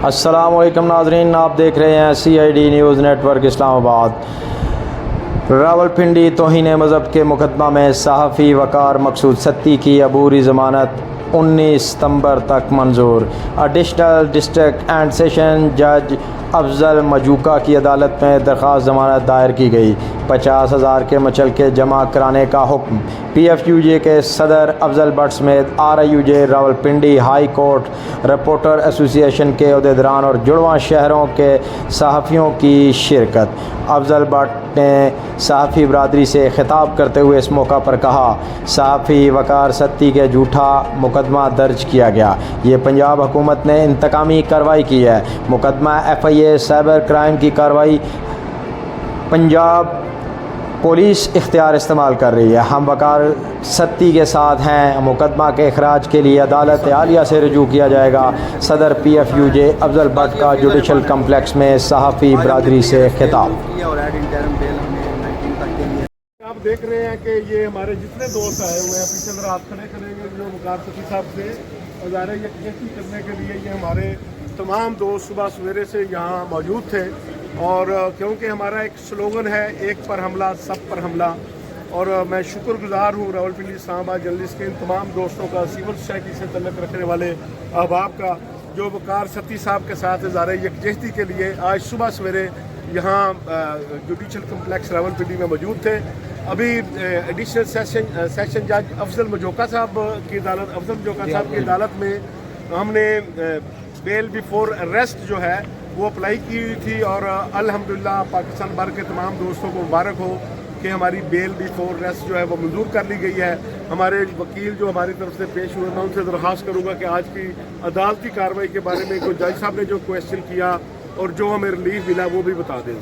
السلام علیکم ناظرین، آپ دیکھ رہے ہیں CID نیوز نیٹ ورک اسلام آباد۔ راولپنڈی توہین مذہب کے مقدمہ میں صحافی وقار مقصود ستی کی عبوری ضمانت 19 ستمبر تک منظور۔ ایڈیشنل ڈسٹرکٹ اینڈ سیشن جج افضل مجوکا کی عدالت میں درخواست ضمانت دائر کی گئی۔ 50,000 کے مچلکے جمع کرانے کا حکم۔ PFUJ کے صدر افضل بٹ سمیت RIUJ Rawalpindi high court reporter ایسوسی ایشن کے عہدیداران اور جڑواں شہروں کے صحافیوں کی شرکت۔ افضل بٹ نے صحافی برادری سے خطاب کرتے ہوئے اس موقع پر کہا، صحافی وقار ستی کے جھوٹا مقدمہ درج کیا گیا۔ یہ پنجاب حکومت نے انتقامی کارروائی کی ہے۔ مقدمہ FIA سائبر کرائم کی کارروائی پنجاب پولیس اختیار استعمال کر رہی ہے۔ ہم وقار ستی کے ساتھ ہیں۔ مقدمہ کے اخراج کے لیے عدالت عالیہ سے رجوع کیا جائے گا۔ صدر PFUJ افضل بٹ کا جوڈیشل کمپلیکس میں صحافی برادری سے خطاب۔ آپ دیکھ رہے ہیں کہ یہ ہمارے جتنے دوست آئے ہوئے ہیں، پیچھے ذرا آپ کھڑے کریں گے، جو وقار ستی صاحب سے ادارے یکجہتی کرنے کے لیے یہ ہمارے تمام دوست صبح سویرے سے یہاں موجود تھے، اور کیونکہ ہمارا ایک سلوگن ہے ایک پر حملہ سب پر حملہ، اور میں شکر گزار ہوں راولپنڈی اسلام آباد جرنلسٹ کے ان تمام دوستوں کا، سول سوسائٹی سے تعلق رکھنے والے احباب کا، جو وقار ستی صاحب کے ساتھ ادارے یکجہتی کے لیے آج صبح سویرے یہاں جوڈیشل کمپلیکس راولپنڈی میں موجود تھے۔ ابھی ایڈیشنل سیشن جج افضل مجوکا صاحب کی عدالت میں ہم نے بیل بیفور اریسٹ جو ہے وہ اپلائی کی ہوئی تھی، اور الحمدللہ پاکستان بھر کے تمام دوستوں کو مبارک ہو کہ ہماری بیل بیفور اریسٹ جو ہے وہ منظور کر لی گئی ہے۔ ہمارے وکیل جو ہماری طرف سے پیش ہوئے، میں ان سے درخواست کروں گا کہ آج کی عدالتی کارروائی کے بارے میں جو جج صاحب نے جو کویشچن کیا اور جو ہمیں ریلیف ملا وہ بھی بتا دیں۔